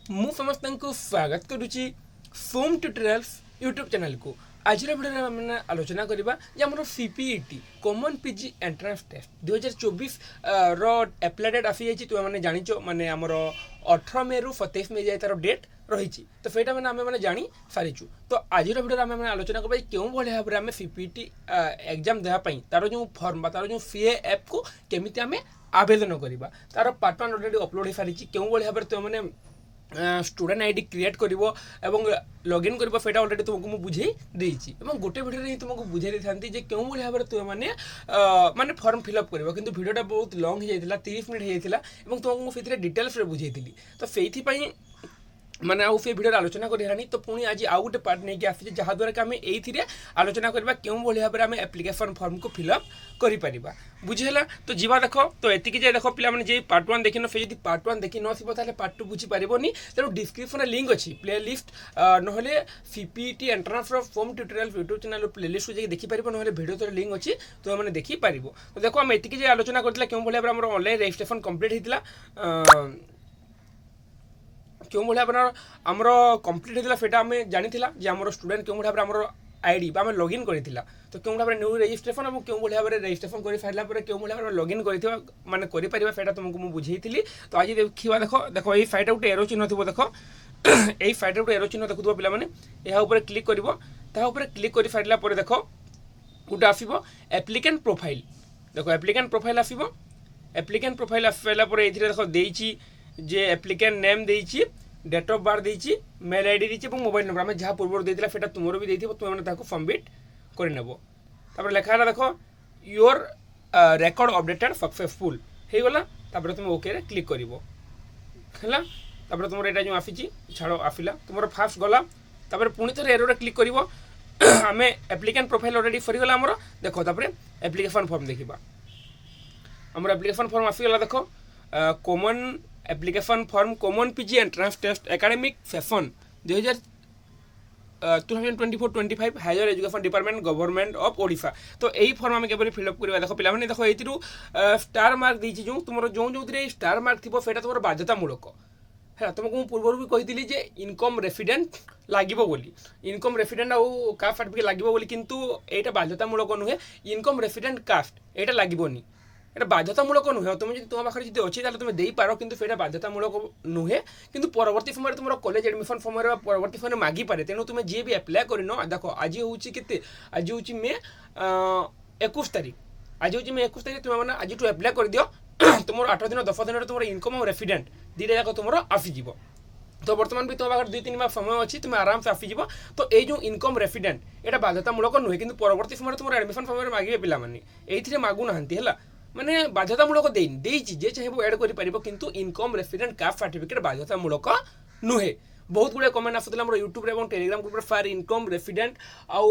ମୁଁ ସମସ୍ତଙ୍କୁ ସ୍ୱାଗତ କରୁଛି ଫୋମ୍ ଟ୍ୟୁଟୋରିଆଲ୍ସ ୟୁଟ୍ୟୁବ୍ ଚ୍ୟାନେଲକୁ। ଆଜିର ଭିଡ଼ିଓରେ ଆମେ ଆଲୋଚନା କରିବା ଯେ ଆମର CPET common PG entrance test 2024 ର ଆପ୍ଲାଏ ଡେଟ୍ ଆସିଯାଇଛି। ତୁମେମାନେ ଜାଣିଛ ମାନେ ଆମର 18 ମେରୁ 27 ମେ ଯାଏ ତାର ଡେଟ୍ ରହିଛି। ତ ସେଇଟା ମାନେ ଆମେ ଜାଣି ସାରିଛୁ। ତ ଆଜିର ଭିଡ଼ିଓରେ ଆମେ ଆଲୋଚନା କରିବା କେଉଁ ଭଳି ଭାବରେ ଆମେ CPET ଏକ୍ଜାମ୍ ଦେବା ପାଇଁ ତାର ଯେଉଁ ଫର୍ମ ବା ତାର ଯେଉଁ CA ଆପ୍କୁ କେମିତି ଆମେ ଆବେଦନ କରିବା। ତାର ପାର୍ଟ 1 ଅଲରେଡ଼ି ଅପଲୋଡ଼ ହୋଇସାରିଛି। କେଉଁ ଭଳି ଭାବରେ ତୁମେମାନେ स्टूडेंट आईडी क्रिएट कर लॉगिन कर अलरेडी तुमको मुझे बुझे देती गोटे भिडियो ही तुमको बुझे दी था क्यों भाव में तुम मैंने माने फॉर्म फिलअप कर कि भिडियोटा बहुत लंग हो जाता 30 मिनट होता तुमको से डिटेल्स बुझे तो से माने आउ से भिडियो आलोचना करानी। तो पुणी आज आउ गोटे पार्ट नहीं आसी जहाँद्वारा कि आम ये आलोचना करवा क्यों भाई भाव में एप्लिकेशन फॉर्म को फिलअप कर बुझीगला। तो जीवा देख तो एतिकी जाए देख पे जी पार्ट 1 देखिन से पार्ट 1 देखी नथिबो ताले पार्ट 2 बुझीपारनी। तेणु डिस्क्रिप्शन लिंक अच्छी प्ले लिस्ट ना CPET entrance form tutorial YouTube channel play list को देखिपार ना भिडियो तो लिंक अच्छी तो मैंने देखिपार। तो देखो आम एतिकी जाए आलोचना करते क्यों भाई भाव में ऑनलाइन रजिस्ट्रेशन कंप्लीट होता क्यों भाई आमर कंप्लीट होता है आम जानी आम स्टूडेंट क्यों भाव में आईडी आम लॉगिन करता। तो क्यों भाव न्यू रजिस्ट्रेशन और क्यों भाव में रजिस्ट्रेशन कर सारापर क्यों भाव में लॉगिन कर माने करें तुमको मुझे बुझे। तो आज देखा देख देख ये फाइट गोटे एरो चिन्ह थी देख यही फाइट गोटे एरो चिन्ह देखुव पे यहाँ क्लिक कर क्लिक कर सारापर देख गोटे आसो एप्लिकेंट प्रोफाइल देख एप्लिकेंट प्रोफाइल आसो एप्लिकेंट प्रोफाइल आस सारापर ये देख देती जे एप्लिकेंट नेम देती डेट ऑफ बर्थ देती मेल आईडी देती मोबाइल नंबर आम जहाँ पूर्व देता से तुम भी देती तुमने सबमिट कर लेखा देख योर रेकर्ड अपडेटेड सक्सेसफुल हो गला। तुम ओके रे क्लिक कर तुम यहाँ जो आसी छाड़ आसला तुम फास्ट गला पुणी थे एरो क्लिक कर आम एप्लिकेंट प्रोफाइल अलरेडी सरीगला आमर देख एप्लिकेशन फॉर्म देखा आमर एप्लिकेशन फॉर्म आसीगला देख common application form common PG entrance test academic session 2024-25 higher education department government of Odisha. तो यही फॉर्म आम केवल फिलअप करवा देख पे देख ये स्टार मार्क देती जो तुम जो स्टार मार्क थी से तुम बाध्यतामूलक है। तुमको पूर्व भी कही इनकम रेसिडेंट लगे बोली इनकम रेसिडेंट आउ कास्ट सर्टिफिकेट लगे किंतु यहाँ बाध्यतामूलक नुहे इनकम रेसिडेंट कास्ट यहाँ लगभग এটা বাধ্যতামূলক নুহে। তুমি যদি তোমার পাখে যদি অছি তাহলে তুমি দেই পারো কিন্তু সেটা বাধ্যতামূলক নুহে কিন্তু পরবর্তী সময় তোমার কলেজ এডমিশন সময় বা পরবর্তী সময় মাগি পারে। তেণু তুমি যে বি আপ্লাই করিন দেখো আজ হচ্ছে কেতে আজ হচ্ছে মে 21 তারিখ আজ হচ্ছে মে 21 তারিখ তুমি মানে আজ আপ্লাই করে দিও তোমার 8 দিন 10 দিনের তোমার ইনকম আর রেসিডেন্ট দুইটা যাক তোমার আসিযোগ। तो बर्तमान भी तुम पाखे 2-3 मास समय अच्छी तुम आराम से आसीज। तो ये जो इनकम रेसिडेंट यहाँ बाध्यतामूलक नुहे कि परवर्ती समय तुम एडमिशन समय मागे पे ये मागुना है माने बाध्यतामूलक देची जे चाहिए एड कर इनकम रेसिडेंट कास्ट सर्टिफिकेट बाध्यतामूलक नुहे। बहुत गुड़े कमेंट आसूला यूट्यूब और टेलीग्राम ग्रुप फार इनकम रेसिडेंट आउ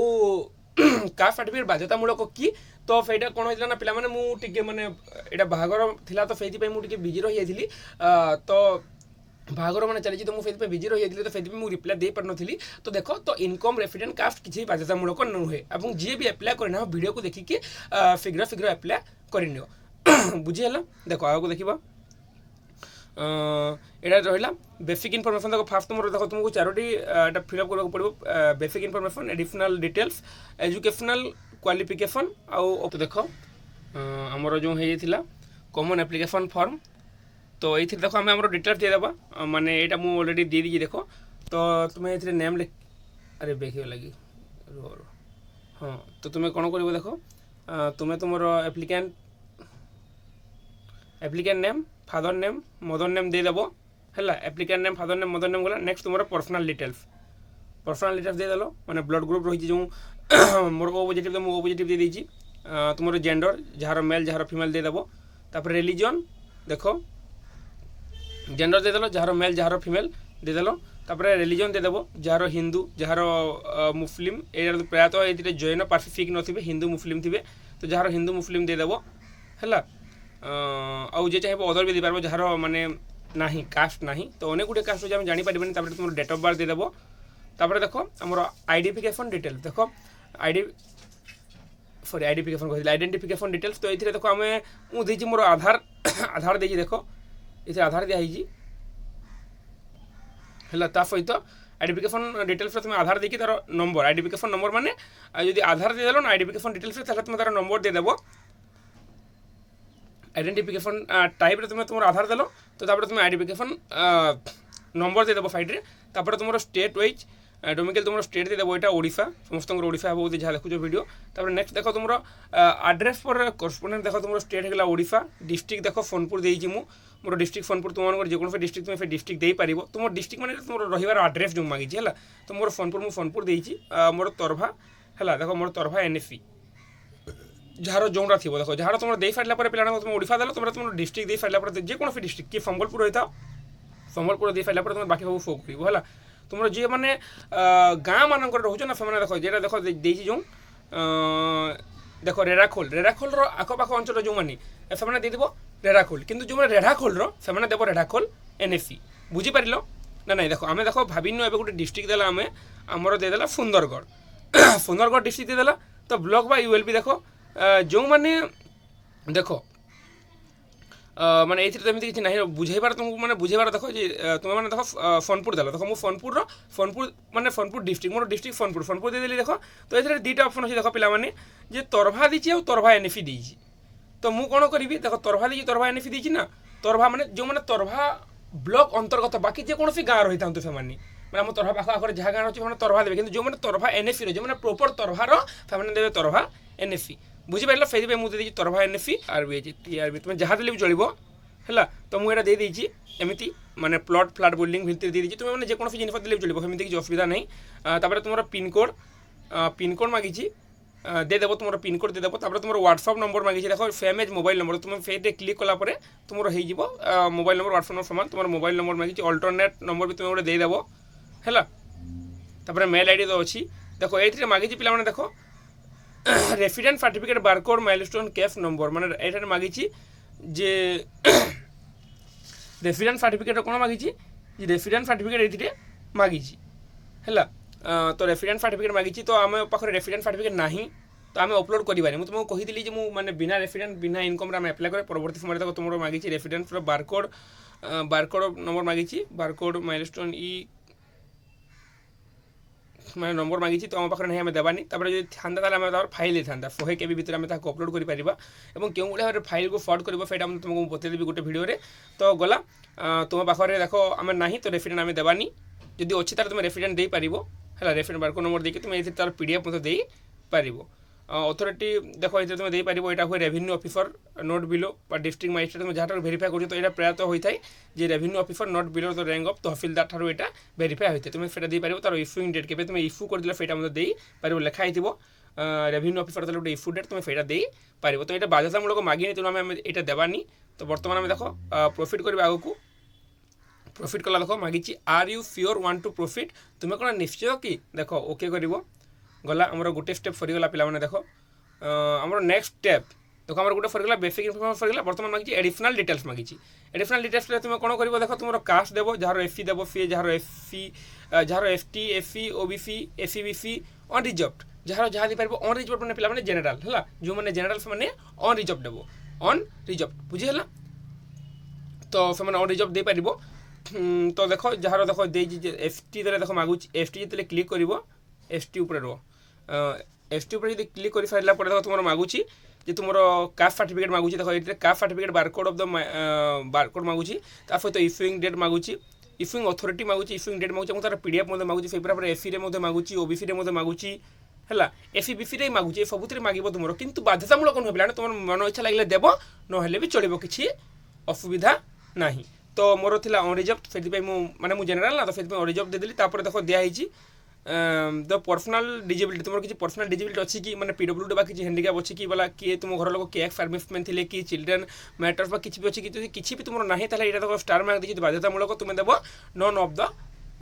कास्ट सर्टिफिकेट बाध्यतामूलक कि तो सहीटा कौन होता ना पे मुझे माने यहाँ बाहागर था तो से मुझे बिजी रही जाइली तो बाहागर मैंने चली तो मुझे बिजी रही जाइली तो से मुझे रिप्लाई दे पार नी। तो देख तो इनकम रेसिडेंट कास्ट किसी बाध्यतामूलक नुहे और जी भी एप्लाई करना वीडियो को देखिए शीघ्र शीघ्र एप्लाई कर बुझीगला। देख आगे देखा यहाँ रहा बेसिक इनफर्मेशन देख फास्ट तुम देख तुमको 4टी फिलअप करने पड़ो basic information additional details educational qualification आउ देख आमर जो होता कॉमन एप्लिकेशन फॉर्म। तो ये देख आम आम डिटेल्स देदेबा माने यहाँ मुझे अलरेडी दे दी देख तो तुम्हें ये नेम लिख अरे देखिए लगी हाँ तो तुम्हें कौन कर देख तुम्हें तुम applicant name father name mother name देदेव है applicant name father name mother name गला। नेक्स्ट तुम पर्सनल डिटेल्स देदेल मैंने ब्लड ग्रुप रही जो मोर ओ पॉजिटिव तो मुझे ओ पॉजिटिव दे देती तुम जेंडर जार मेल जार फीमेल देदेव तापर रिलीजन देख जेंडर देदेल जार मेल जार फीमेल देदेल तापर रिलीजन देदेव जार हिंदू जार मुस्लिम ये प्रायतः ये जैन पासिफिक नथिबे हिंदू मुस्लिम थे तो जार हिंदू मुस्लिम देदेव है आउ जे चाहिए अदर भी दे पार जार माने नाही कास्ट नाही तो अनेक गुटे कास्ट आम जापर तुम डेट ऑफ बर्थ देदेव तापर देख आमर आइडेंटिफिकेशन डिटेल्स देख आइडेंटिफिकेशन कहते आइडेंटिफिकेशन डिटेल्स। तो ये देख आम मुझे मोर आधार आधार देख ये आधार दिखाई ହେଲା। ତା ସହିତ ଆଇଡେଣ୍ଟିଫିକେସନ୍ ଡିଟେଲ୍ସରେ ତୁମେ ଆଧାର ଦେଇକି ତାର ନମ୍ବର, ଆଇଡେଣ୍ଟିଫିକେସନ୍ ନମ୍ବର ମାନେ ଯଦି ଆଧାର ଦେଇଦେଲ ନା ଆଇଡେଣ୍ଟିଫିକେସନ୍ ଡିଟେଲ୍ସରେ, ତାହେଲେ ତୁମେ ତାର ନମ୍ବର ଦେଇଦେବ। ଆଇଡେଣ୍ଟିଫିକେସନ୍ ଟାଇପ୍ରେ ତୁମେ ତୁମର ଆଧାର ଦେଲ, ତ ତାପରେ ତୁମେ ଆଇଡେଣ୍ଟିଫିକେସନ୍ ନମ୍ବର ଦେଇଦେବ ସାଇଡ଼୍ରେ। ତାପରେ ତୁମର ଷ୍ଟେଟ୍ ୱାଇଜ୍ ডোমিকেল তোমার স্টেট দিয়ে দেবো, এটা ওড়িশা, সমস্ত ওড়িশা হব যা দেখুছ ভিডিও। তারপরে নেক্সট দেখো তোমার আড্রেস পর করসপন্ডেন্ট দেখো তোমার স্টেট হয়ে ওড়িশা। ডিস্ট্রিক্ট দেখো সোনপুর দিয়েছি মোর ডিস্ট্রিক্ট সোনপুর, তোমার যেকোনো ডিস্ট্রিক্ট তুমি সেই ডিস্ট্রিক্ট ଦେଇପାରିବ। তোমার ডিস্ট্রিক্ট মানে তোমার রহিবার আড্রেস যে মাগিছি হল। তো মোর সোনপুর মু সোনপুর দিয়েছি। মোর তরভা হল, দেখো মোর তরভা এনএফি যার যোটা থাকবে, দেখো যার তোমার দিয়ে সারা পরে পিলা তুমি ওড়িশা দেল, তোমরা তোমার ডিস্ট্রিক্ট দিয়ে সারা পরে যেকোনো ডিস্ট্রিক্ট কি সম্বলপুর হয়ে থাও, সম্বলপুর দিয়ে সারা পরে তোমার বাকি সব শো করব হল। তোমরা যে মানে গাঁ মানকরে রহুছ না, সেমানে দেখো যেটা দেখো দিয়েছি যে দেখো রেড়াখোল, রেড়াখোলর আখপাখ অঞ্চল যে সেমানে দিয়ে দেব রেড়াখোল, কিন্তু যে রেড়াখোলর সেমানে দেব রেড়াখোল এনএফি। বুঝিপারিল না? নাই দেখো আমি দেখো ভাবিনু এবে গোটে ডিস্ট্রিক্ট দেলা, আমি আমার দিয়েদেলা সুন্দরগড়, সুন্দরগড় ডিস্ট্রিক্ট দিয়েদেলা। তো ব্লক বা ইউএলপি দেখো যে দেখো মানে এইথিরে তো এমনি কিছু না বুঝাইবার, তুমি মানে বুঝাইবার দেখো যে তুমি মানে দেখো সোনপুর দেল, দেখো মু সোনপুর মানে সোনপুর ডিস্ট্রিক্ট, মোর ডিস্ট্রিক্ট সোনপুর দিয়ে দেলি। দেখো তো এথিরে দুইটা অপশন আছে, দেখো পিলামানে যে তরভা দিয়েছি আর তরভা এনএফি দিয়েছি। তো মু কোণ করবি, দেখো তরভা দিয়েছি, তরভা এনএফি দিয়েছি না, তরভা মানে যে তরভা ব্লক অন্তর্গত বাকি যেকোনসি গাঁ রহি থাকতু সেমানে, মানে আমার তরভা পাখ আখরে যা গাঁ আছে মানে তরভা দেবে, কিন্তু যে তরভা এনএফি যে প্রপর তরভার সেমানে দেবে তরভা এনএফি। বুঝিপারিল? সেইপাই মু দিয়েছি তরভা এনএফি। আরবি টিআরবি তুমি যাহা দেলে চলব হল। তো মু এটা দিয়ে দিয়েছি এমতি মানে প্লট ফ্লাট বিল্ডিং ভিতরে দিয়ে দিয়েছি, তুমি মানে যেকোনো জিনিস দিলে চলব, সেମିତି কিছু অসুবিধা নেই। তারপরে তোমার পিনকোড মাগিছি, দিয়ে দেবো তোমার পিনকোড দিয়ে দেবো। তারপরে তোমার হোয়াটসঅ্যাপ নম্বর মাগিছি, দেখো সেম এজ মোবাইল নম্বর, তুমি সেইটা ক্লিক কলা পরে তোমার হয়ে যাব মোবাইল নম্বর হোয়াটসঅ্যাপ নম্বর সমান। তোমার মোবাইল নম্বর মাগিছি, অল্টরনেট নম্বর भी তুমি গোটে দিয়ে দেবো হল। তারপরে মেল আইডি তো অছি, দেখো এইথিরে মাগিছি পিলামানে দেখো রেসিডেন্ট সার্টিফিকেট বারকোড মাইলস্টোন কেফ নম্বর, মানে এইটারে মাগিছি যে রেসিডেন্ট সার্টিফিকেট কোণ মাগিছি, যে রেসিডেন্ট সার্টিফিকেট এইথিরে মাগিছি হল। তো রেসিডেন্ট সার্টিফিকেট মাগিছি, তো আমার পাখে রেসিডেন্ট সার্টিফিকেট না, তো আমি অপলোড করিবানি। মু তোমাকে কহিলি যে মু মানে বিনা রেসিডেন্ট বিনা ইনকমরে আমি আপ্লাই করে পরবর্তী সময় দেখো তোমার মাগিছি রেসিডেন্টর বারকোড নম্বর মাগিছি, বারকোড মাইলস্টোন মানে নম্বর মাগিছি, তো আমার পাখে না আমি দেবানি। তারপরে যদি থাকতা তাহলে আমি তার ফাইল থাকতা 100 KB ভিতরে আমি তাকে অপলোড করে পারিবা, এবং কেউ ভাবে ফাইলকে ফরওয়ার্ড করব সেটা আমি তোমাকে বতাই দেবি গোটে ভিডিওরে। তো গলা তোমার পাখে দেখো আমি না, তো রেসিডেন্ট আমি দেবানি, যদি অছি তাহলে তুমি রেসিডেন্ট দিয়ে পারিব হল। রেসিডেন্ট বারকোড নম্বর দিয়ে তুমি এতে তার পিডিএফ মতো দিয়ে পারিব। অথরিটি দেখো এতে তুমি দিয়ে পারিব, এটা হুয়ে রেভিনিউ অফিসর নট বিলো বা ডিস্ট্রিক্ট ম্যাজিস্ট্রেট, তুমি যাটা ভেরিফাই করছো, তো এটা প্রায়ত হয়ে থাকে যে revenue officer not below the rank of tehsildar ঠার এটা ভেরিফাই হয়ে থাকে, তুমি সেটা দিয়ে পারিব। তার ইস্যুইং ডেট কেবে তুমি ইস্যু করে সেটা মধ্যে দিয়ে পারিব, লেখা হয়ে রেভিনিউ অফিসর তাহলে গোটে ইস্যু ডেট তুমি সেটা দিয়ে পারিব। তো এটা বাধ্যতামূলক মাগিনি, তেমন আমি এটা দেবানি। তো বর্তমান আমি দেখো প্রফিট করবে আগুক, প্রফিট কলা দেখো মাগিছি are you sure want to profit, তুমি কোণ নিশ্চয় কি দেখো ওকে করব। গলা আমার গোটে স্টেপ সরিগলা পিলামানে, দেখো আমার নেক্সট স্টেপ দেখো আমার গোটে সরিগলা বেসিক ইনফরমেশন সরিগলা। বর্তমান মাগিছি এডিশনাল ডিটেলস মাগিছি, এডিশনাল ডিটেলসরে তুমি কোণ করব, দেখো তোমার কাস্ট দেব, যার এসসি দেব, সি যার এসসি, যার ST SC OBC SC BC unreserved, যার যা দিয়ে পারব অনরিজর্ভড মানে পিলামানে জেনারেল হল, যে মানে জেনারেল মানে অনরিজর্ভড দেব, অনরিজর্ভড বুঝিগলা। তো সে অনরিজর্ভড দিয়ে পারিব। তো দেখো যার দেখো দিয়েছি যে এসটি দেলে দেখো মাগুছি, এসটি যেতে ক্লিক করব, এসটি উপরে রো এসটি উপরে যদি ক্লিক করে সারা পরে দেখো তোমার মাগুছি যে তোমার কাস্ট সার্টিফিকেট মাগুছি, দেখো এটি caste certificate barcode of the barcode মাগুছি, তার সহ ইস্যুইং ডেট মাগুছি, ইস্যুইং অথরিটি মাগুছি, ইস্যুইং ডেট মাগুছি, এবং তার পিডিএফ মধ্যে মাগুছি, সেইপরে এসসি মধ্যে মাগুছি, ওবিসি মধ্যে মাগুছি হল, এসসি বিসি মাগুছি, সবুথে মাগিব তোমার, কিন্তু বাধ্যতামূলক নুহে পিলা, তোমার মন ইচ্ছা লাগলে দেব, নহলে বি চলিব, কিছু অসুবিধা না। তো মোর লা অনরিজর্ভড, সেইপাই মানে মু জেনারেল না, তো সেইপাই অনরিজর্ভড দিয়ে দেলি। তারপরে দেখো দিয়া হয়েছি द पर्सनाल डिजेबिलिटी, तुम किसी पर्सनाल डिजेबिलिटी अच्छी कि मैंने पीडब्ल्यूडी बा किसी हैंडिकैप अच्छी कि बोला किए तुम घर लोग किए सर्विसमैन थे कि चिल्ड्रेन मैटर्स बा किसी भी अच्छी कि किसी भी तुम ना ताहले एटा देखो स्टार मार्क देखिए बाध्यतामूलक तुम देव नन ऑफ द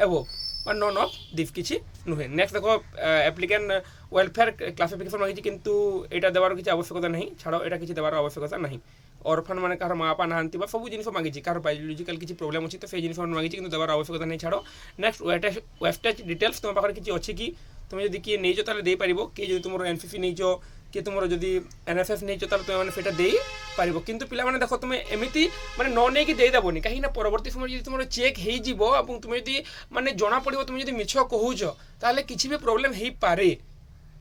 एबव বা নন অফ দিস কিছু নুহে। নেক্সট দেখো অ্যাপ্লিক্যান্ট ওয়েলফেয়ার ক্লাসিফিকেশন মাগিছি, কিন্তু এটা দেওয়ার কিছু আবশ্যকতা নেই, ছাড়ো এটা কিছু দেওয়ার আবশ্যকতা নাই। অরফান মানে কার মা বাপা না বা সবু জিনিস মাগিছি, কার বায়োলজিক্যাল কিছু প্রোবলেম আছে তো সেই জিনিস মাগিছি, কিন্তু দেওয়ার আবশ্যকতা নেই, ছাড়ো। নেক্সট ওয়েবসাইট ডিটেলস তোমার পাখে কিছু অছি কি তুমি যদি কিয়ে নেইছ তাহলে দিয়ে পারিব, কিয়ে যদি তোমার এনসিসি নেইছ कि तुम जदि एनएफएफ नहीं तुम मैंने सेटा दे पार कि पे देख तुम एमती मैंने न नहीं देदेवनी कहीं परवर्त समय तुम चेक हो तुम जब मैंने जना पड़ो तुम जब मिछ कहूच ताल कि भी प्रोब्लेम हो पारे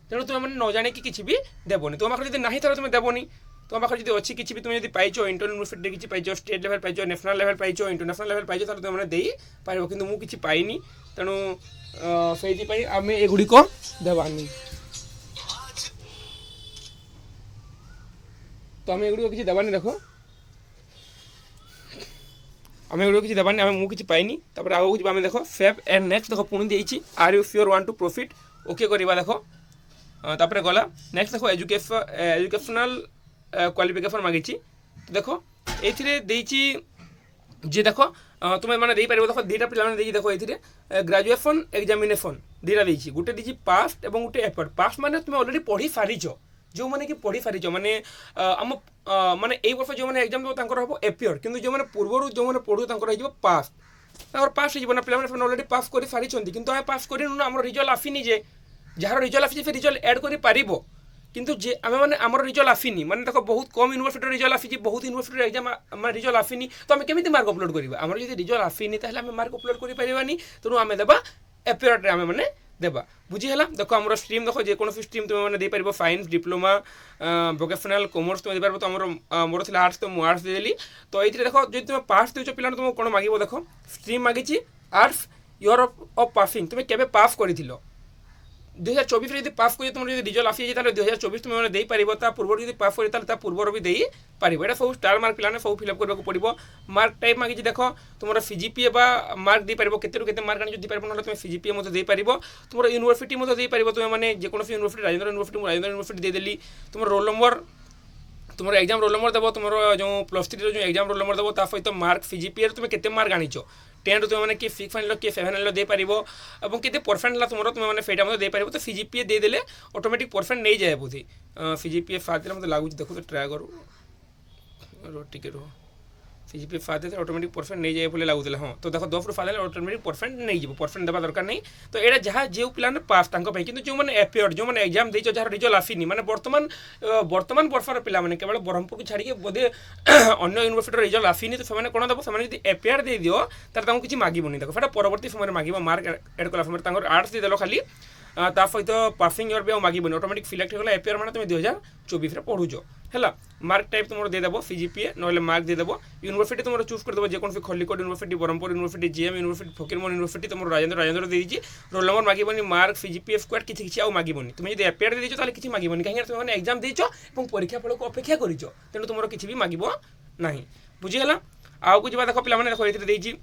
तेणु तुम मैंने न जाणी कि भी देवनी तुम पाखे ना तुम देवनी तुम पाखे जब अच्छी किसी भी तुम जब पाइच इंटरनेशनल यूनिवर्सिटी किसी पाइच स्टेट लेवल पाइच नेशनल लेवल पाइच इंटरनेशनल लेवल पाइच तुम मैंने दे पार कि मुझे पाइनी तेणु से आम एगुड़िक देवानी तो आम एगुड़िक किसी देवानी देख आम एगुड़िक किसी देवानी आम मुझे पाइनी तापर आगे जी आम देख फेब एंड नेक्स्ट देख पुणी देती are you sure want to profit okay करवा देख तापर गला नेक्स्ट देख एजुकेशनल क्वालिफिकेशन मागी तो देख ये जी देख तुम्हें मैंने दे पार देख दुटा पे देख ये ग्रेजुएशन एग्जामिनेशन दुटा देती गोटे दी पास्ट और गोटे एफर्ट पास्ट माने तुम ऑलरेडी पढ़ी सारीच जो मैंने कि पढ़ी सारीच माने आम माने यही वर्ष जो मैंने एग्जाम देव हम एपियर कि जो मैंने पूर्व जो मैंने पढ़ू हो पास्ट पास्ट हो पे ऑलरेडी पास कर सारी कि आम पास करूँ आम रिजल्ट आसनी जे जार रिजल्ट आसी से रिजल्ट एड कर किंतु जे आम मैंने आम रिजल्ट आसनी मैंने देख बहुत कम यूनिवर्सिटी रिजल्ट आसी बहुत यूनिवर्सिटी एग्जाम आम रिजल्ट आसनी तो आम केमी मार्क अपलोड करवा आम जो रिजल्ट आसनी आम मार्क अपलोड करें तेणु आम देवा एपियर आम मैंने देवा बुझीगला देख आम स्ट्रीम देख जेको स्ट्रीम तुम मैंने देपर साइंस डिप्लोमा वोकेशनल कॉमर्स तुम देपार तो आम मोर थी आर्ट्स तो मुझे आर्ट्स देदेली तो ये देख जो तुम पास देच पे तुमको कौन मांग देख स्ट्रीम मागी आर्ट्स ईयर ऑफ पासिंग तुम के पास कर 2024 जब पास कर तुम रिजल्ट आसी जाए 2024 तुम मैंने पार पूर्व जब पास कर पूर्वर भी दे पार यहाँ सब स्टार मार्क पे सब फिलअप करने पड़ो मार्क टाइप मांगी देख तुम सीजीपीए मार्क दे पार के मार्क आनी दी पार ना तुम सीजीपीए दे पार तुम यूनिवर्सिटी दे पार तुम मैंने जेको यूनिवर्सिटी राजेंद्र यूनिवर्सिटी देदेली तुम रोल नंबर तुम एग्जाम रोल नंबर देव तुम जो +3 जो एग्जाम रोल नंबर देव ता सहित मार्क सीजीपीए तुम के मार्क आनीच 10 तुम मैंने किए 6 आनल किए 7 आनल दे पार और के परसेंट तुम तुम मैंने फेटा दे पार तो सीजीपीए देदेले ऑटोमेटिक परसेंट नहीं जाए बुझी सीजीपीए फाद मतलब लगुच देखो तो ट्राए करूँ टिके रुह सीजीपीए फाद ऑटोमेटिक परसेंट नहीं जाए बोले लगुला हाँ तो देख 10 फाद ऑटोमेटिक परसेंट नहीं जाए परसेंट देवा दरकार नहीं तो यहाँ जहाँ जो पे पास कि जो मैंने एपियर जो मैंने एग्जाम देच जहाँ रिजल्ट आसनी मैंने बर्तमान वर्षर पे केवल ब्रह्मपुर को छाड़ी बोधे अन्य यूनिवर्सिटी रिजल्ट आसनी तो से कौन देव से एपियर दे दियो तार किसी मागबनी देख से परवर्त समय मांग मार्क एड कला समय आर्ट्स देदेल खाली ता सहित पासिंग इयर भी मांगबनी ऑटोमेटिक सिलेक्ट होगा एपियर मैंने तुम 2024 पढ़ुच है मार्क टाइप तुम देदेव सीजीपीए ना मार्क देदेव यूनिवर्सिटी तुम चूज करदेव जेको Khallikote university Berhampur university GM university Fakirmohan university तुम राजेंद्र देती रोल नंबर मांगबनी मार्क सीजीपीए स्क्वाड किसी आउ मांगबनी तुम जब एपियर देच तो किसी मांगबनी कहीं तुम एग्जाम देच और परीक्षा फल को अपेक्षा कर तेणु तुम किसी भी मांग ना बुझीगला आउ को देख पे देख ये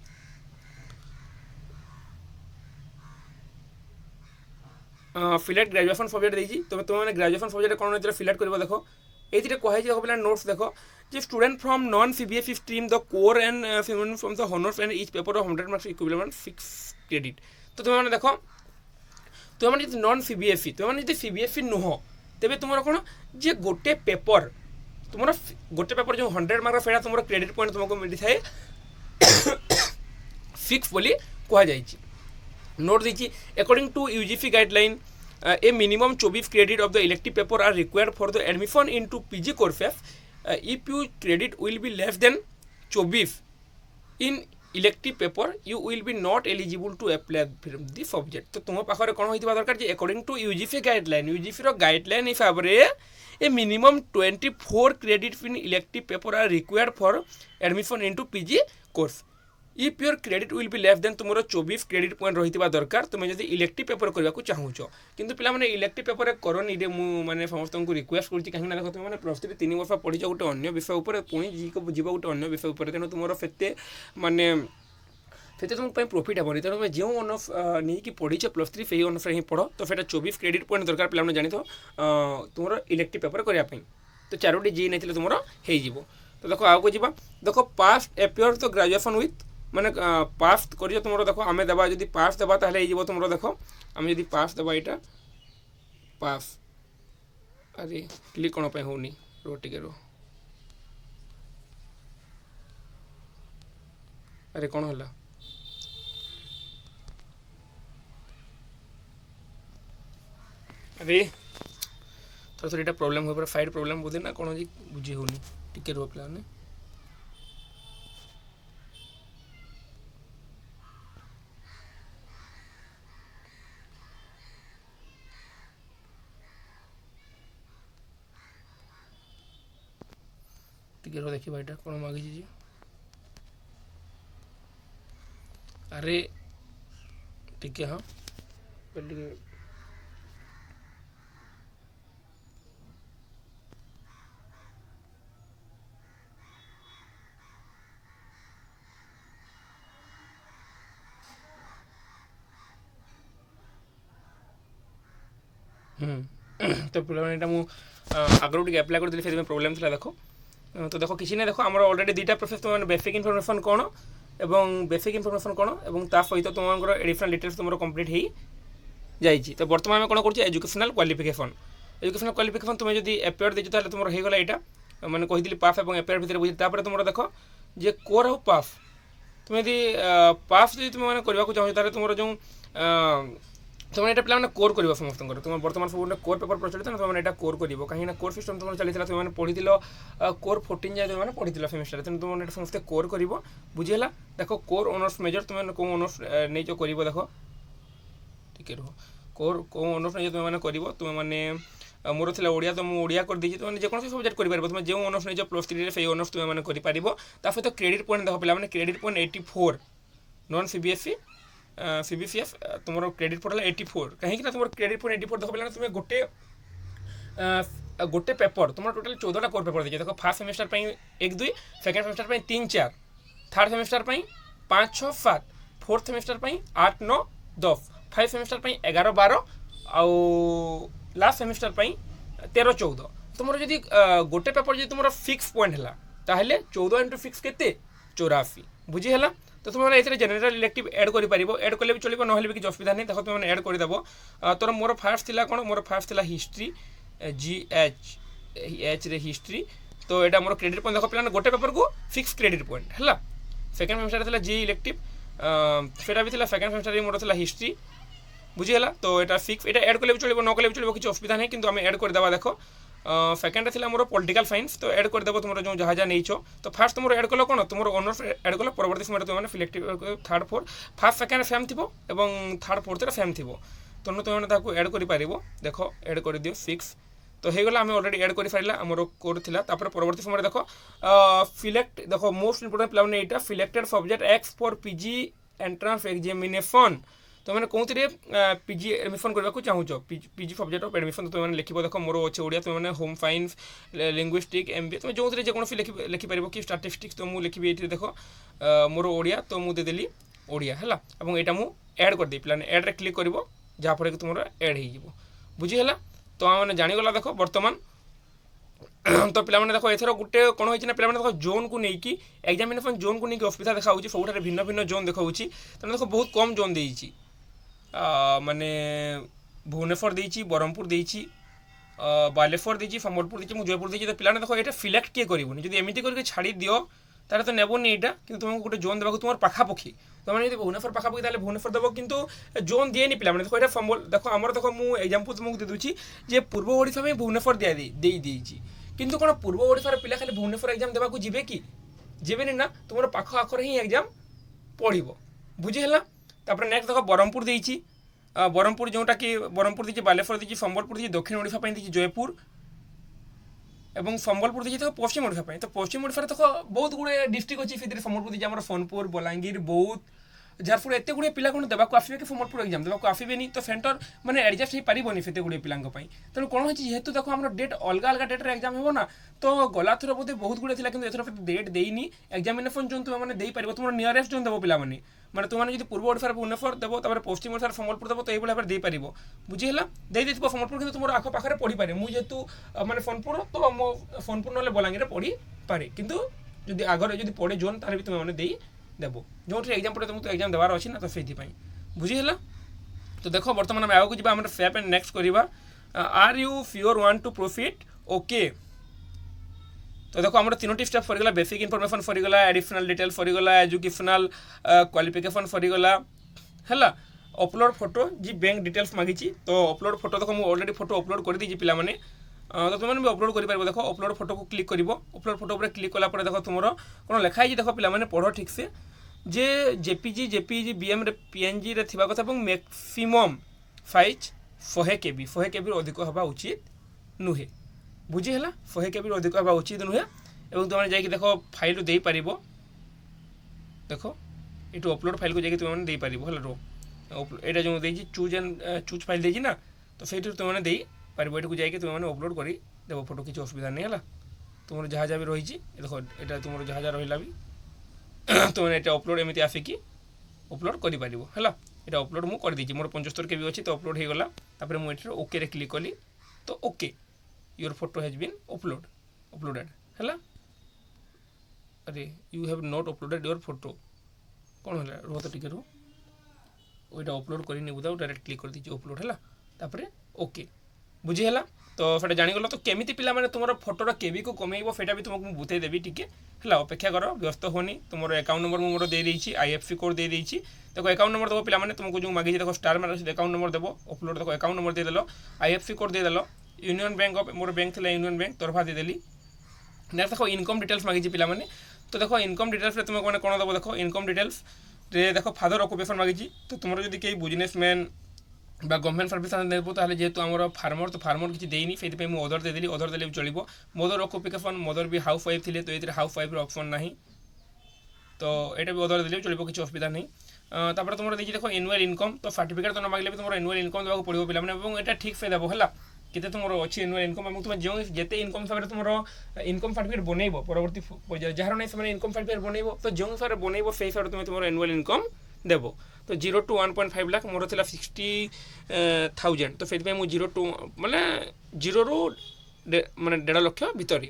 फिलेट ग्रेजुएशन सब्जेक्ट देती तो तुमने ग्रेजुएशन सब्जेक्ट कौन फिलेट कर देख ये कहे पे नोट्स देख जो student from non CBSE stream the core and from the honours and each paper of 100 marks equivalent fix credit तो तुम देख तुम मैंने नॉन सीबीएसई तुम मैंने सीबीएसई नुह तेज तुम कौन जे गोटे पेपर तुम गोटे पेपर जो 100 मार्क फेड़ा तुम क्रेडिट पॉइंट तुमको मिलता है फिक्स बोली कहुई note the according to UGC guideline a minimum 24 credit of the elective paper are required for the admission into PG courses if you credit will be less than 24 in elective paper you will be not eligible to apply from the subject तो तुम पाखे कौन होता दरकार जे according to UGC guideline हिसाब से a minimum 24 credit in elective paper are required for admission into PG course if your credit will be less then तुम 24 क्रेडिट पॉइंट रही दरकार तुम जब इलेक्टिव पेपर करने को चाहूच किंतु पिला माने इलेक्टिव पेपर करनी रे मुझे समस्त को रिक्वेस्ट करुँच कहीं देख तुम मैंने +3 3 वर्ष पढ़ी गोटे अन्य विषय उपर पुणी जीव गोटे अन्य विषय उपर तेणु तुम से माने से तुम प्रॉफिट हेनी तेणु तुम जो ऑनर्स नहीं पढ़ीच +3 से ही ऑनर्स ही पढ़ तो फिर 24 क्रेडिट पॉइंट दरकार पे जानी तुम इलेक्टिव पेपर करने तो 4टी जी नहीं तुम हो तो देख आगे जी देख पास्ट एपियर तो ग्रेजुएशन विथ माने पास कर तुम देख आम देवा जब पास देवा ताल तुम देख आम जब पास देवा यहाँ पास अरे क्लिक कौन होनी रो टिके रो अरे कौन है अरे तो सर ये प्रोब्लेम हो फाइट प्रोब्लेम बोधे ना कौन जी बुझी होनी टिके रुह पे टिके रुह देखिए भाईटा कौन मागी जी अरे टिके हाँ पहले तो प्रोब्लेम यहाँ आगु टे आप्लाय कर फिर प्रोब्लेम था देख तो देख किसी ना देख आम अलरेडी दुईटा प्रोसेस तुम बेसिक इनफर्मेशन कौन एवं बेसिक इनफर्मेशन कौन और ता सहित तुम एडिशनल डिटेल्स तुम कंप्लीट हो जाइए तो बर्तमान कौन कर एजुकेशनल क्वालिफिकेशन तुम जब एपेयर देच तुम होगा यहाँ मैंने कही पाफ और एपेयर भितर बुझे तुम देख जे कोर और पाफ तुम यदि पाफ जो तुम मैंने करने चाहो तुम जो तुम ये पे कोर कर समस्त तुम बर्तमान सब कोर पेपर प्रचलित ना तुमने यहाँ कोर कर कहीं कोर सिस्टम तुम चली तुमने पढ़ी कोर 14 जाए जो पढ़ी सेमिस्टर तेनाली तुमने समस्त कोर कर बुझीगला देख कोर ऑनर्स मेजर तुम कौ ऑनर्स नहीं कर देख टिके रुह कोर कौ ऑनर्स नहीं तुम कर तुम मैंने मोर थी ओडिया तो मुझे ओडिया कर दी तुम जेकोसी सब्जेक्ट कर तुम जो ऑनर्स नहीं +3 से ऑनर्स तुम कर सहित क्रेडिट पॉइंट देख पे credit point 84 non CBSE CBCS तुम क्रेडिट पॉइंट 84 कहीं तुम क्रेडिट पॉइंट 84 देख पे तुम गोटे पेपर तुम टोटाल 14टा कोर पेपर देखिए देख first semester 1 2 second semester 3 4 third semester 5 6 7 fourth semester 8 9 10 five semester 11 12 आउ लास्ट सेमेस्टर 13 14 तुम जब गोटे पेपर जो तुम फिक्स पॉइंट है ताहले 14 × 6 के 84 बुझीगला तो तुम ये जेनेल इलेक्टिव एड कर एड कले भी चलो ना भी किसी असुविधा नहीं देख तुम एड करदेव तोर मोर फास्ट थी कौन मोर फास्ट थी हिस्ट्री GH रे हिस्ट्री तो यहाँ मोर क्रेडिट पॉइंट देख पे गोटे पेपर को फिक्स क्रेडिट पॉइंट है सेकेंड सेमेस्टर जी इलेक्टिव सेटा भी सेकेंड सेमेस्टर मोर था हिस्ट्री बुझीगला तो यहाँ फिक्स यहाँ एड कले भी चलो न कले भी चलो किसी असुविधा नहीं किंतु आम एड करदे देख सेकेंड थी मोर पॉलिटिकल साइंस तो एड करदेव तुम जो जहाँ जहाँ नहीं तो फास्ट तुम एड कल कौन तुम ऑनर्स एड कल परवर्ती समय तुमने selective third fourth fast second same थी और थर्ड फोर्थ सेम थी तेणु तुमने एड कर देख एड कर दियो फिक्स तो होगला आम अलरेडी एड कर सारा आम कोर थी परवर्ती समय देख सिलेक्ट देख मोस्ट इंपोर्टेंट पे यहाँ selected subject x for PG entrance examination तो मैंने कौन पीजी एडमिशन करने को चाहूँ पीजी सब्जेक्ट ऑफ एडमिशन तो मैंने लिख देख मोर अच्छे ओडिया तुम मैंने होम साइंस लिंग्विस्टिक MBA तुम जो जेकोसी लिखिपर कि स्टाटिस्टिक्स तो मुझे लिखी ये देख मोर ओडिया तो मुझे देदेली ओडिया है और यहाँ मुझे एड करदे पे एड रे क्लिक कर जहाँफल कि तुम एड हो बुझीगला तो मैंने जानीगला देख बर्तमान तो पे देख एथर गोटे कौन होना पे देख जोन को लेकिन एग्जामिनेशन जोन को लेकिन असुविधा देखा सब भिन्न भिन्न जोन देखा तेनाली देख बहुत कम जोन देती माने भुवनेश्वर देती ब्रह्मपुर देती बालेश्वर देती सम्बलपुर देती मुझे जयपुर देती तो पे देख ये सिलेक्ट किए करेंगे जब एमती करके छाड़ी दियो तारे तो नेबनी यहाँ कि तुमको गोटे जोन देवा तुम पाखापाखि तुमने जो भुवनेश्वर पाखापाखि भुवनेश्वर देव कि जोन दिए पे देखो ये सम्बल देख आम देख मुझे एग्जाम्पल तुमको दे दूसरी जे पूर्व ओडिशा में भुवनेश्वर दे किंतु कौन पूर्व ओडिशार पिला खाली भुवनेश्वर एग्जाम देवा जीवे कि जीवे ना तुम पाख आखर ही एग्जाम पढ़ो बुझीगला तापर नेक्स्ट देख ब्रह्मपुर देती ब्रह्मपुर जोटा कि ब्रह्मपुर देती बालेश्वर देती सम्बलपुर देती दक्षिण ओडिशा देती जयपुर और सम्बलपुर देखिए देखो पश्चिम ओडिशा तो पश्चिम ओडिशा देख बहुत गुड़े डिस्ट्रिक्ट अच्छी से सम्बलपुर देखिए आम सोनपुर बलांगीर बौद्ध झारसुगुड़ा एत गुड़े पिला कौन देवाक आसवे कि सम्बलपुर एग्जाम देवाक आसबेनि तो सेंटर मैंने एडजस्ट हो पारनि से गुड़े पिला तेणु कौन हो जेहतु देखो आम डेट अलग अलग डेट्रे एग्जाम हो ना तो गला थर बोधे बहुत गुड़े थी कि एथर डेट देनी एग्जामिनेशन जोन तुम पार तुम नियरेस्ट जोन देव पे मैंने तुमने जो पूर्व ओडिशार भुवनेश्वर देव पश्चिम ओडिशार सम्बलपुर देव तो ये भाव में पार बुझीगला दे सम्बलपुर कि तुम आख पाखे पढ़ी पारे मुझे जेहतु मैंने सोनपुर तो मो सोनपुर ना बलांगीर पढ़ी पारे कितु जो आगे जो पढ़े जोन तार भी तुमने देव जो एग्जाम पढ़े तुमको एग्जाम देवार अच्छी ना तो से बुझीगला तो देख बर्तमान आगे को जी स्टेप एंड नेक्स्ट करवा are you sure want to profit okay तो देखो आम तीनो स्टेप सरीगला बेसिक इनफॉरमेशन सरीगला एडिशनल डिटेल्स सरीगला एजुकेशनल क्वालिफिकेशन सरीगला है अपलोड फोटो जी बैंक डिटेल्स मांगी तो अपलोड फोटो देखो मुझे ऑलरेडी फोटो अपलोड कर दी पिला माने तो तुम भी अपलोड कर देख अपलोड फोटो को क्लिक कर अपलोड फोटो पर क्लिक कलापर देख तुम कौन लिखाई देख पे पढ़ ठीक से जे जेपीजी बीएम पीएनजी रे थिबा कथा मैक्सिमम साइज 100 केबी अधिक हवा उचित नुहे बुझीगला 100 केबी अधिक हवा उचित नुहे और तुम जाकि देख फाइल दे पार देख ये अपलोड फाइल को जाकि तुम दे पार है रो यहाँ जो देखिए चूज फाइल देना तो सही तुमने दे पार ये को जाकि तुमने अपलोड कर देव फोटो किसी असुविधा नहीं है तुम जहाँ जहाँ भी रही देख यहाँ तुम जहाँ जहाँ रहा भी तुमने ये अपलोड एमती आसिकी अपलोड कर है ये अपलोड मुझे कर देती मोर 75 केबी अच्छी तो अपलोड हो गला तापर मुझे ओके रे क्लिक कली तो okay your photo has been uploaded है अरे you have not uploaded your photo कौन है रुह तो टिके रुह वहीटा अपलोड करनी बुदा डायरेक्ट क्लिक कर दीजिए अपलोड है तापर ओके बुझीगला तो सेटा जानीगल तो केमी पिला माने तुम फोटोर केबी को कमेब सेटा भी तुमको बुझे देवी टिके है अपेक्षा कर व्यस्त होनी तुम अकाउंट नंबर मोर दे देइछि आईएफसी कोड दे देइछि देखो अकाउंट नंबर देव पे तुमको जो मागी देखो स्टार मार्क अकाउंट नंबर देव अपलोड देखो अकाउंट नंबर देदेल आईएफसी कोड देदेल यूनियन बैंक ऑफ मोर बैंक थी यूनियन बैंक तरफा देदेली नेक्स्ट देखो इनकम डिटेल्स मागी पे तो देखो इनकम डिटेल्स तुम मैंने कौन देव देखो इनकम डिटेल्स देखो फादर ऑक्युपेशन मागी तो तुम जो कई बिजनेसमैन गवर्नमेंट सर्विस देव ताहले जेहेतु आमर फार्मर तो फार्मर किसी देनी से अदर देदेली अदर देले भी चलो मदर ऑक्युपेशन मदर भी हाउस वाइफ थी तो ये हाउस वाइफ ऑप्शन ना तो यहाँ भी अदर देले भी चलो किसी असुविधा नहीं तापर तुम देखिए देखो एनुअल इनकम तो सर्टिफिकेट तो मांगे भी तुम एनुअल इनकम देवाक पड़ो पे यहाँ ठीक से देव है केते तुम अच्छी एनुअल इनकम तुम जो जिते इनकम हिसाब से तुम इनकम सर्टिफिकेट बनइब परवर्ती पर्याय जार नहीं से इनकम सर्टिफिकेट बनइब तो जो हिसाब से बनइब से हिसाब से तुम एनुअल इनकम देव तो 0 to 1.5 लाख मोर था 60,000 तो से 0 to माने 0 रू माने 1.5 लाख भितर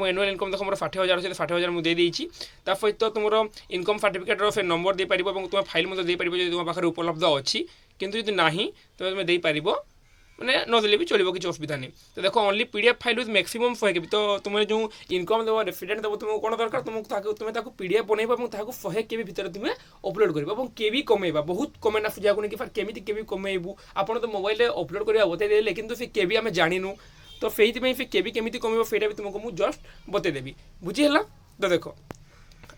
एनुअल इनकम देखो मोर 60,000 अच्छे 60,000 मुझे देदेची सहित तो तुम इनकम सर्टिफिकेट से नंबर दे पार तुम फाइल मत दे पार तुम पाखे उपलब्ध अच्छी किंतु यदि ना तो तुम दे पार मैंने नदेले भी चलो किसी असुविधा नहीं तो देखो only PDF file with maximum 100 केबी तो तुम जो इनकम देव रेफिडेंट देव तुमको कौन दरकार तुम पीडीएफ बनइब और 100 केबी भितर तुम अपलोड कर केबी कमेबा बहुत कमेना जाकू नहीं कि केमी केबी कमेबू आपड़ तो मोबाइल अपलोड करवा बतईदे कि से केबी आम जानू तो से केबी केमी कमेब से तुमको मुझे जस्ट बतईदेवी बुझीगला तो देख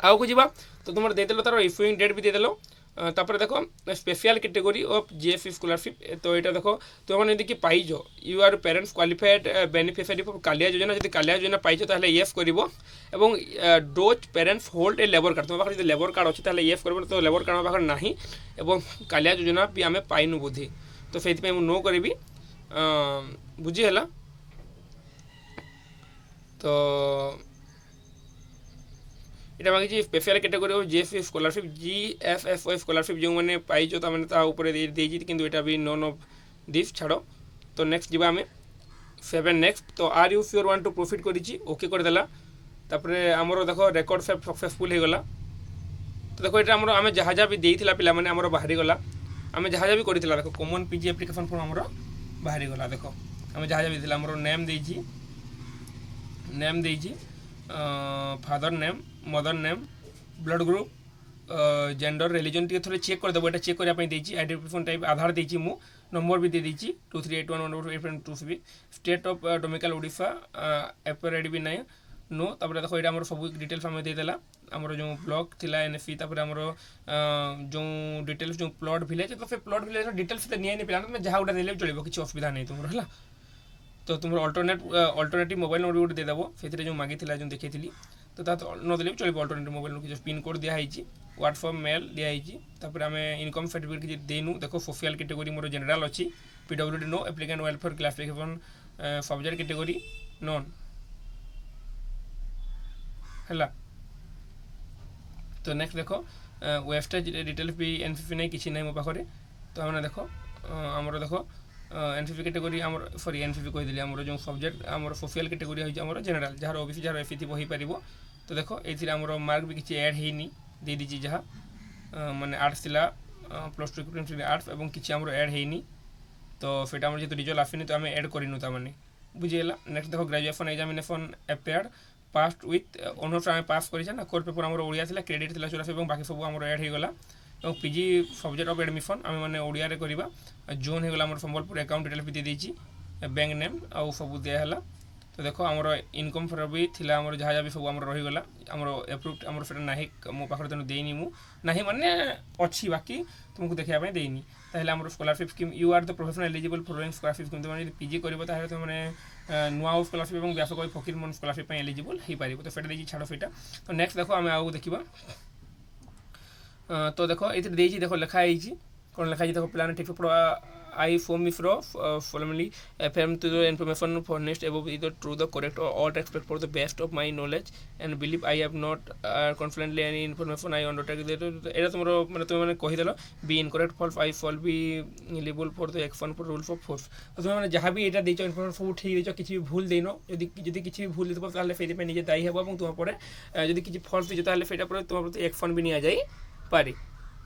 आउ को जा तो तुम देदेल तार इश्यूइंग डेट भी देदेल तापर देखो special category of GSC scholarship तो यहाँ देखो तुम यदि पाइज you are parents qualified beneficiary for Kalia Yojana जब कालिया योजना पाइज तो येस कर does parents hold a labour card तुम पाखे लेबर कार्ड अच्छे तो येस कर तो लेबर कार्ड पाखे ना और कालिया योजना भी आम पाइनु बोधे तो से नो करी बुझीगला तो এটা মাগিছি special category of GSC scholarship GFSY scholarship যে মানে পাইছো তা মানে তা উপরে দিয়েছি কিন্তু এটা বি নন অফ দিস ছাড় তো নেক্সট যা আমি 7 নেক্সট তো are you sure want to profit করেছি ওকে করে দেলা তারপরে আমার দেখো রেকর্ড सक्सेसफुल हो गला तो देखो এটা আমরা আমি যাহা যা বি দেইছিলা পিলা মানে আমার বাহারি গলা আমি যাহা যা বি করিছিলা দেখো কমন পিজি অ্যাপ্লিকেশন ফর্ম আমার বাহারি গলা দেখো আমি যাহা যা বি দিলা আমার নেম দেইছি father name mother name blood group gender religion टी थोड़े चेक कर देव ये चेक करने आइडेंटिफिकेशन टाइप आधार देती मु नंबर भी दे देती 23811283 स्टेट ऑफ डोमिसाइल ओडिशा एपरेड भी नहीं नो तापर देखो ये सब डिटेल्स आम देदेला आमर जो ब्लॉक थिला एनएफसी तापर आमर जो डिटेल्स जो प्लॉट विलेज तो से प्लॉट विलेज डिटेल्स नहीं पिला जहाँ गोटा देले चलो किसी असुविधा नहीं तुम है तो तुम अल्टरनेटिव मोबाइल नंबर गोटे देदेव से जो मागी जो देखी तो नदेले भी चलो alternative mobile number pin code दिखाई व्हाट्सअप मेल दिखाई तापर आम इनकम सर्टिफिकेट किसी देनु देखो सोशल कैटेगरी मोर जनरल अच्छी PWD no applicant welfare classification subject category non है तो नेक्स्ट देखो वेबसाइट डिटेल्स भी एनसीसी नहीं किसी नहीं मो पाखे तो हमने देखो आमर देखो एनसीसी कैटेगरी आम सॉरी एनसीसी कहीदेली आम जो सब्जेक्ट आम social category home general jar OBC jar SC हो पार तो देखो ये आम मार्क भी किसी ऐड होनी दे दीजिए जहाँ माने आर्ट्स थिला प्लस टू इक्विपमेंट आर्ट्स और किसी आम ऐड होनी तो से जेहतु रिजल्ट आसनी तो आम ऐड करूँ ताने बुझीगला नेक्स्ट देखो graduation examination appeared past with honours आम पास कर कोर पेपर आम ओडिया क्रेडिट थी 84 बाकी सब आम ऐड होगला और पीजी सब्जेक्ट ऑफ एडमिशन आम मैंने ओडिया करवा जोन होगला संबलपुर अकाउंट डिटेल्स भी दे देची बैंक नेम आउ सब दिहला तो देख आमर इनकम फर भी थिला आमर जहाँ जहाँ भी सब आमर रहीगला आमर एप्रुव्ड आमर सेटा नाही मो पाखरे तेणु देनी मु नाही माने अच्छी बाकी तुमको देखा देनी ताहले आमर scholarship scheme you are the professional eligible for scholarship scheme तुम पीजी कर तो मैंने नुआ स्कॉलरशिप और व्यापक फकीर मन स्कॉलरशिप एलिजिबल हो पार तो सेटा छाड़ सेटा तो नेक्स्ट देखो आम आगे देखा तो देख ये देख लिखाई कौन लिखाई देख प्लान ठीक पढ़ा I form if followingly affirm to the information furnished above either true the correct or all respect for the best of my knowledge and believe I have not confidently any information I undertake এটা তোমার মানে তুমি মানে কহিদেল be incorrect fall I fall be liable for the action for rule for force তো তুমি মানে যাহা বি এটা দিয়েছ ইনফরমেশন সব ঠিক দিয়েছ কিছু ভুল দেইন যদি যদি কিছু ভুল দিতে পারো তাহলে সেইটা নিজে দায়ী হবো এবং তোমার পরে যদি কিছু ফলস দিয়েছ তাহলে সেটা পরে তোমার প্রতি অ্যাকশন বি নিয়ে যাই পারে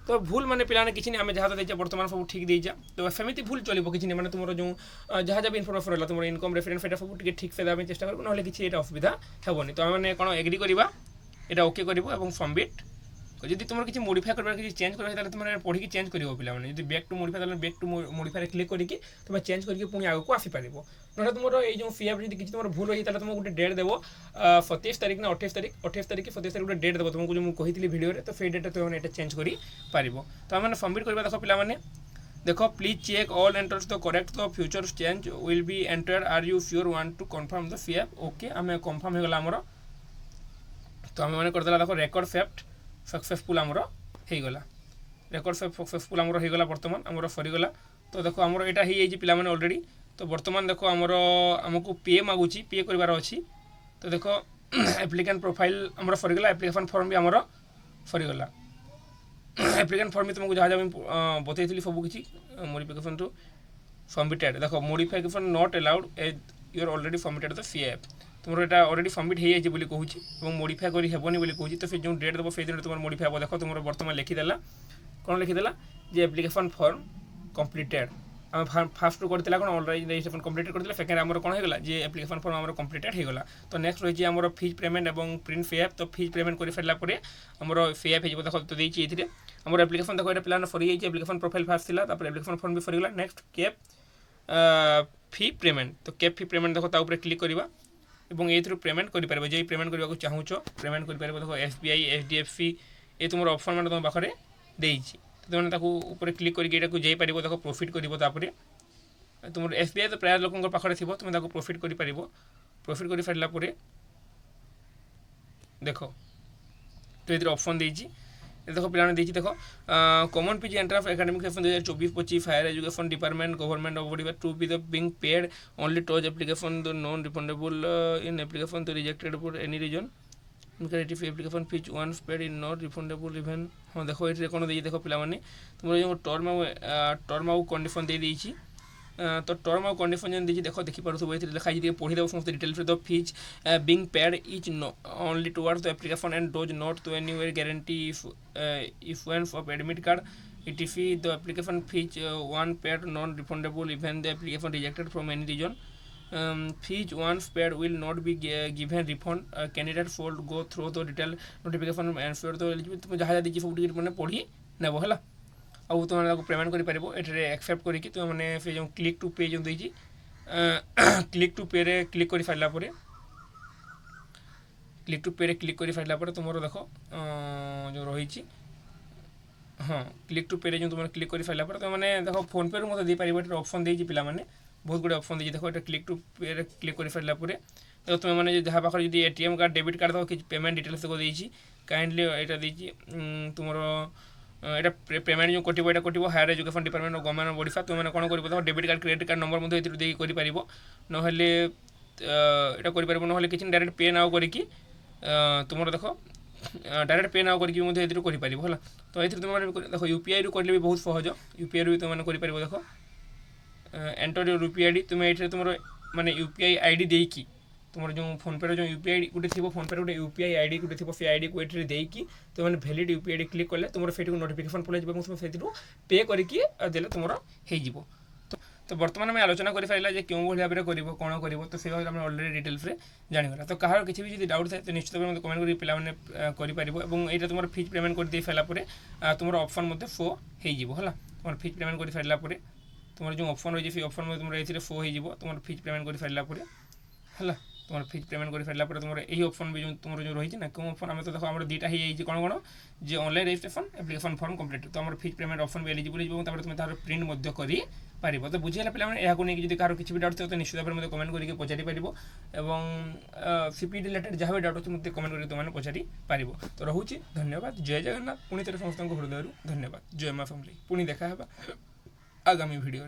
तो भूल मैंने पिलाने किसी नहीं आम जहाँ देचे बर्तमान सब ठीक देजा तो सेमती भूल चलो किसी नहीं मैंने तुम जो जहाँ जब इनफर्मेशन रहा तुम इनकम रेफरेंस एटा सब ठीक से देवाई चेष्टा करो ना किसी असुविधा हेनी तो आम कौन एग्री करवा यहाँ ओके कर सबमिट যদি তোমার কিছু মডিফাই করবার কিছু চেঞ্জ করা তাহলে তুমি পড়িকি চেঞ্জ করিব পিলাମାନେ যদি ব্যাক টু মডিফাই তাহলে ব্যাক টু মডিফাই ক্লিক করিকি তুমি চেঞ্জ করিকি পুনি আগକୁ আসি পারিব নহলে তোমার এই যে ফি যদি কিছু তোমার ভুল হই তাহলে তুমি গোটে ডেট দেব 27 তারিখ না 28 তারিখ 27 তারিখ গোটে ডেট দেব তোমাকে যে মু কহিতলি ভিডিও রে তো সেই ডেটটা তুমি এটা চেঞ্জ করি পারিব তো আমি सबमिट করবা দেখো পিলাମାନେ देखो प्लीज चेक ऑल एंटर्स तो करेक्ट तो future change will be enter are you sure want to confirm the fee okay आम कंफर्म हो गला हमर तो आम माने कर देला देखो रेकर्ड फेफ्ट सक्सेसफुल आमर होगला रेकर्ड सक्सेसफुल आमर होगला बर्तमान आमर सरीगला तो देखो आमर यहाँ हो जाए पिला अलरेडी तो बर्तमान देखो आमर आमको पे मागुची पे करार अच्छी तो देखो एप्लिकेंट प्रोफाइल आमर सरीगला एप्लिकेशन फॉर्म भी आमर सरीगला एप्लिकेंट फॉर्म भी तुमको जहाँ जहाँ बतई सब किसी मोडिफिकेशन टू सबमिटेड देखो modification not allowed as you're already submitted the fee app तुम यहाँ अलरेडी सबमिट हो जाए बोली कहूँ और मोडिफाई कर हेबनी बोली कहूँ तो जो डेट देव से दिन तुम मोडिफाई हे देख तुम बर्तमान लिखिदेला कौन लिखिदेला जे एप्लिकेशन फॉर्म कम्प्लीटेड आम फास्ट करते कौन ऑनलाइन रजिस्ट्रेशन कम्प्लीटेड करते सेकेंड आम कौन होगा जे एप्लिकेशन फॉर्म आम कम्प्लीटेड होगला तो नेक्स्ट रही आम फीज पेमेंट और प्रिंट फी ऐप तो फीज पेमेंट कर सारा आमर फी ऐप हो देख तो देखिए ये आम एप्लिकेशन देखो ये प्लान सरी जाइए एप्लिकेशन प्रोफाइल फास्ट थी एप्लिकेशन फॉर्म भी सरीगला नेक्स्ट कैप फी पेमेंट तो कैप फी पेमेंट देखो ताऊपर क्लिक करवा এবং এইথ্রু পেমেন্ট করিপার যে পেমেন্ট করা চাহুছ পেমেন্ট করিপার দেখো SBI HDFC এই তোমার অপশন মানে তোমার পাখে দেইছি তুমি তাকে উপরে ক্লিক করিকি এটাকে যাই পারিব দেখো প্রফিট করিব তারপরে তোমার SBI তো প্রায় লোকଙ୍କ পাখে থিব তুমি তাকে প্রফিট করি পারিব প্রফিট করি সারিলা পরে দেখো তো এর অপশন দেইছি देखो पिलाने देखिए देखो common PG enter of academic session 2024-25 higher education department government of body to be the being paid only टॉज application the non refundable in application तो rejected for any reason incorrect application fees once paid in not refundable even हाँ देखो ये कौन दे देखो पिलाने तुम जो टर्म आउ कंडीशन दे देइछि तो टर्म आउ कंडीशन जन देछि देखो देखि पारु सब लिखाई जे पढ़ी देबो समस्त details the fees being paid is only towards the application and does not to anywhere guarantee issuance of admit card etc the application fees one paid non refundable even the application rejected from any region fees once paid will not be given refund candidate should go through the detail notification and ensure the eligibility तुम जहाँ देखिए सब ticket मैंने पढ़ी नेब है आउ तुम पेमेंट कर एक्सेप्ट करके तुम मैंने से जो क्लिक टू पे जो देती क्लिक टू पे रे क्लिक कर सारा क्लिक टू पे रे क्लिक कर सारा तुम देख जो रही हाँ क्लिक टू पे रे जो तुम क्लिक कर सारा तुम मैंने देख फोन पे मतलब दे पार ऑप्शन देती पे बहुत गुड ऑप्शन देती देखो ये क्लिक टू पे रे क्लिक कर सारा देखो तुम मैंने जहाँ पाखे जो ATM कार्ड डेबिट कार्ड देखो किसी पेमेंट डिटेल्स देखो देती काइंडली यहाँ देती तुम এটা পেমেন্ট যে কটিব এটা কটিব higher education department of government of Odisha তুমি কোণ করব দেখো debit card credit card number মধ্যে এতে দিয়ে করে পারিব নহলে এটা করে পারিব নহলে কিছু ডাইরেক্ট পে নাও করিকি তোমার দেখো ডাইরেক্ট পে নাও করিকি মধ্যে এতে করে পারিব হলা তো এতে তুমি দেখো ইউপিআই রু করলে বহুত সহজ ইউপিআই রু তুমি করে পারিব দেখো এন্টার ইউর ইউপিআই আইডি তুমি এতে তোমার মানে ইউপিআই আইডি দেইকি तुम जो फोनपे जो यूपीआई गोटे थी फोनपे गोटे यूपीआई आईडी गोटे थी से आईडी को ये देकी तुम मैंने भैलिड यूपीआई आईडी क्लिक कले तुम से नोटिफिकेशन पड़े तुम से पे करके देले तुम हो तो बर्तमान आम आलोचना कर सारा क्यों भाई भाव कर कौन कर तो से अलरेडी डिटेल्स जाणीगला तो कह किसी भी डाउट थाए तो निश्चित भाव कमेंट कर पाने कर तुम फीज पेमेंट कर दे सारापर तुम ऑप्शन मत शो होगा तुम फीज पेमेंट कर सारापर तुम जो ऑप्शन रही है ऑप्शन तुम ये शो हो तुम फीज पेमेंट कर सारापर है। তোমার ফিজ পেমেন্ট করে সারা পরে তোমার এই অপশন भी তোমার जो रही ना कौन ऑप्शन आम तो देखो आम दुईटा हो कौन कौन जो online registration application form complete तो आम फिज पेमेंट ऑप्शन भी एलिजिबल हो तुम तार प्रिंट कर पार तो बुझीगला पे नहीं जो कार किसी भी डाउट तो निश्चित भाव में कमेंट करके पचारि पार और सीपीटी रिलेटेड जहाँ भी डाउट अच्छे मत कमेंट करके तुमने पचारि पार तो रोचे धन्यवाद जय जगन्नाथ पुणी थे समस्त हृदय धन्यवाद जय माँ फैमिली पुणी देखा आगामी भिडियो।